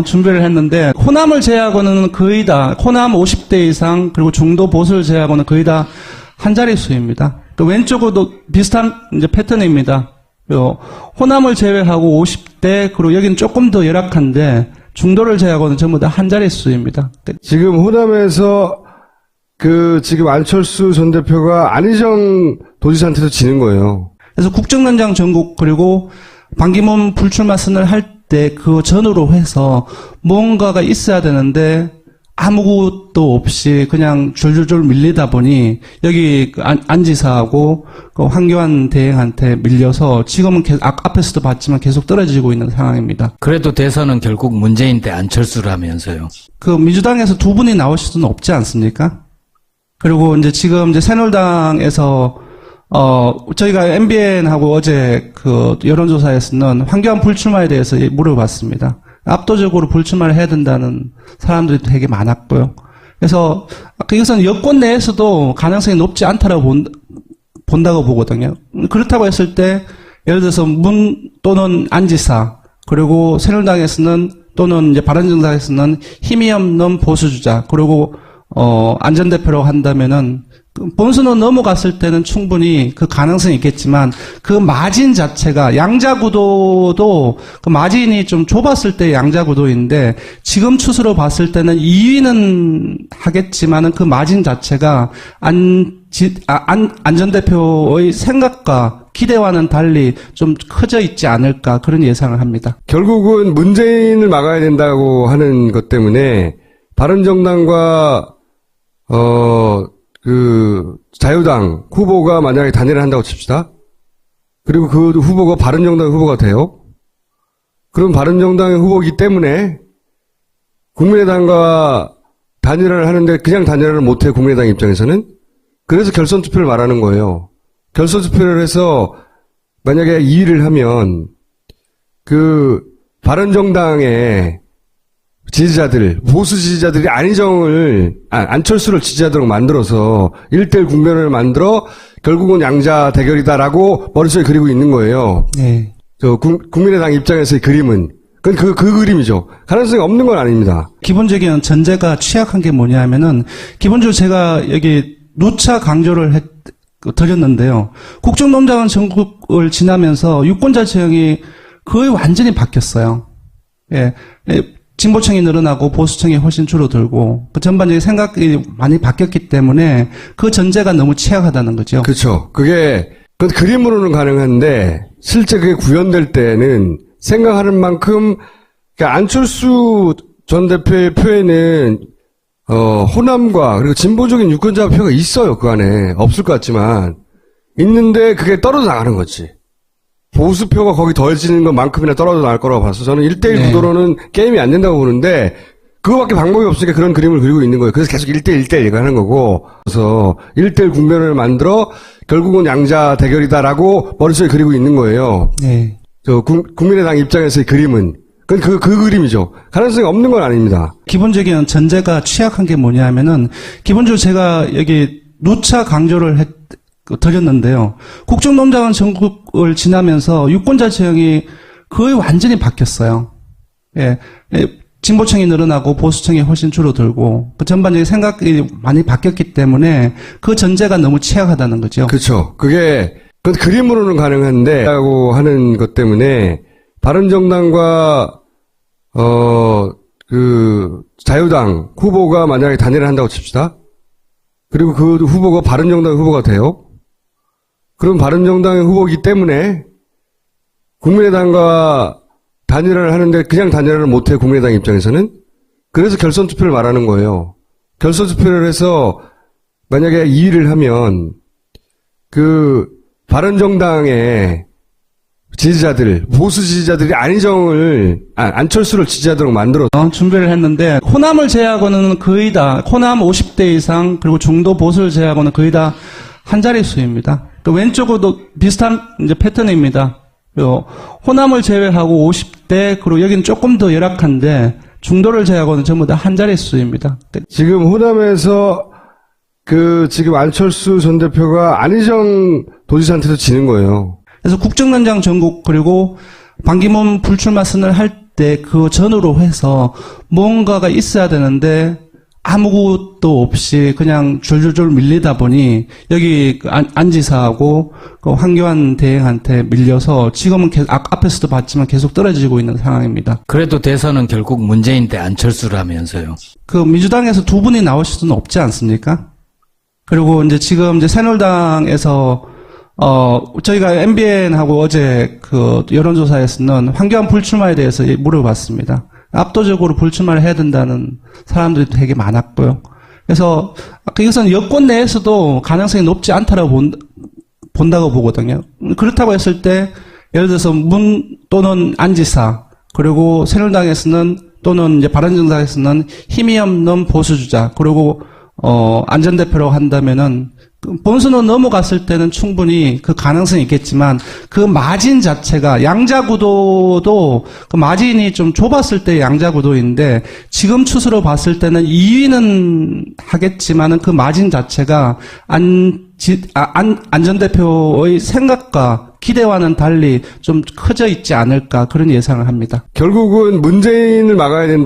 준비를 했는데 호남을 제외하고는 거의 다 호남 50대 이상 그리고 중도 보수를 제외하고는 거의 다 한 자릿수입니다. 또 왼쪽으로도 비슷한 이제 패턴입니다. 호남을 제외하고 50대 그리고 여기는 조금 더 열악한데 중도를 제외하고는 전부 다 한 자릿수입니다. 지금 호남에서 지금 안철수 전 대표가 안희정 도지사한테도 지는 거예요. 그래서 국정원장 전국 그리고 반기문 불출마 선언을 할 때 그 전후로 해서 뭔가가 있어야 되는데 아무것도 없이 그냥 줄줄줄 밀리다 보니 여기 안 지사하고 황교안 대행한테 밀려서 지금은 앞에서도 봤지만 계속 떨어지고 있는 상황입니다. 그래도 대선은 결국 문재인 대 안철수라면서요. 민주당에서 두 분이 나오실 수는 없지 않습니까? 그리고 이제 지금 새누리당에서 저희가 MBN하고 어제 여론조사에서는 황교안 불출마에 대해서 물어봤습니다. 압도적으로 불출마를 해야 된다는 사람들이 되게 많았고요. 그래서 이것은 여권 내에서도 가능성이 높지 않다라고 본다고 보거든요. 그렇다고 했을 때 예를 들어서 문 또는 안지사 그리고 새누리당에서는 또는 이제 바른정당에서는 힘이 없는 보수주자 그리고 안전대표라고 한다면은 본선으로 넘어갔을 때는 충분히 그 가능성이 있겠지만 그 마진 자체가 양자구도도 그 마진이 좀 좁았을 때 양자구도인데 지금 추세로 봤을 때는 2위는 하겠지만은 그 마진 자체가 안전대표의 생각과 기대와는 달리 좀 커져 있지 않을까 그런 예상을 합니다. 결국은 문재인을 막아야 된다고 하는 것 때문에 바른정당과 자유당 후보가 만약에 단일을 한다고 칩시다. 그리고 그 후보가 바른정당 후보가 돼요. 그럼 바른정당의 후보이기 때문에 국민의당과 단일화를 하는데 그냥 단일화를 못해 국민의당 입장에서는. 그래서 결선 투표를 말하는 거예요. 결선 투표를 해서 만약에 2위를 하면 바른정당의 지지자들, 보수 지지자들이 안철수를 지지하도록 만들어서 1대1 국면을 만들어 결국은 양자 대결이다라고 머릿속에 그리고 있는 거예요. 네. 국민의당 입장에서의 그림은. 그 그림이죠. 가능성이 없는 건 아닙니다. 기본적인 전제가 취약한 게 뭐냐면은 기본적으로 제가 여기 누차 강조를 드렸는데요. 국정농단 전국을 지나면서 유권자 지형이 거의 완전히 바뀌었어요. 예. 진보층이 늘어나고 보수층이 훨씬 줄어들고 그 전반적인 생각이 많이 바뀌었기 때문에 그 전제가 너무 취약하다는 거죠. 그렇죠. 그건 그림으로는 가능한데 실제 그게 구현될 때는 생각하는 만큼 안철수 전 대표의 표에는 호남과 그리고 진보적인 유권자 표가 있어요. 그 안에 없을 것 같지만 있는데 그게 떨어져 나가는 거지. 보수표가 거기 더해지는 것만큼이나 떨어져 나갈 거라고 봐서 저는 1대1 구도로는 게임이 안 된다고 보는데 그거밖에 방법이 없으니까 그런 그림을 그리고 있는 거예요. 그래서 계속 1대1 얘기하는 거고 그래서 1대1 국면을 만들어 결국은 양자 대결이다라고 머릿속에 그리고 있는 거예요. 네. 국민의당 입장에서의 그림은. 그 그림이죠. 가능성이 없는 건 아닙니다. 기본적인 전제가 취약한 게 뭐냐면은 기본적으로 제가 여기 누차 강조를 드렸는데요. 국정농단 전국을 지나면서 유권자 지형이 거의 완전히 바뀌었어요. 예. 진보층이 늘어나고 보수층이 훨씬 줄어들고 그 전반적인 생각이 많이 바뀌었기 때문에 그 전제가 너무 취약하다는 거죠. 그렇죠. 그건 그림으로는 가능한데 라고 하는 것 때문에 바른정당과 자유당 후보가 만약에 단일을 한다고 칩시다. 그리고 그 후보가 바른정당 후보가 돼요. 그럼 바른정당의 후보이기 때문에 국민의당과 단일화를 하는데 그냥 단일화를 못해 국민의당 입장에서는. 그래서 결선 투표를 말하는 거예요. 결선 투표를 해서 만약에 2위를 하면 바른정당의 지지자들, 보수 지지자들이 안철수를 지지하도록 만들어서 준비를 했는데 호남을 제외하고는 거의 다 호남 50대 이상 그리고 중도 보수를 제외하고는 거의 다 한 자릿수입니다. 또 왼쪽으로도 비슷한 이제 패턴입니다. 호남을 제외하고 50대 그리고 여기는 조금 더 열악한데 중도를 제외하고는 전부 다 한 자릿수입니다. 지금 호남에서 지금 안철수 전 대표가 안희정 도지사한테도 지는 거예요. 그래서 국정원장 전국 그리고 반기문 불출마 선언을 할 때 그 전후로 해서 뭔가가 있어야 되는데 아무것도 없이 그냥 줄줄줄 밀리다 보니 여기 그 안 지사하고 그 황교안 대행한테 밀려서 지금은 앞에서도 봤지만 계속 떨어지고 있는 상황입니다. 그래도 대선은 결국 문재인 대 안철수라면서요. 그 민주당에서 두 분이 나오실 수는 없지 않습니까? 그리고 이제 지금 이제 새누리당에서 저희가 MBN하고 어제 그 여론조사에서는 황교안 불출마에 대해서 물어봤습니다. 압도적으로 불출마를 해야 된다는 사람들이 되게 많았고요. 그래서 이것은 여권 내에서도 가능성이 높지 않다라고 본다고 보거든요. 그렇다고 했을 때 예를 들어서 문 또는 안지사 그리고 새누리당에서는 또는 이제 바른정당에서는 힘이 없는 보수주자 그리고 안전대표라고 한다면은 본선으로 넘어갔을 때는 충분히 그 가능성이 있겠지만 그 마진 자체가 양자구도도 그 마진이 좀 좁았을 때 양자구도인데 지금 추세로 봤을 때는 2위는 하겠지만은 그 마진 자체가 안전대표의 생각과 기대와는 달리 좀 커져 있지 않을까 그런 예상을 합니다. 결국은 문재인을 막아야 된다.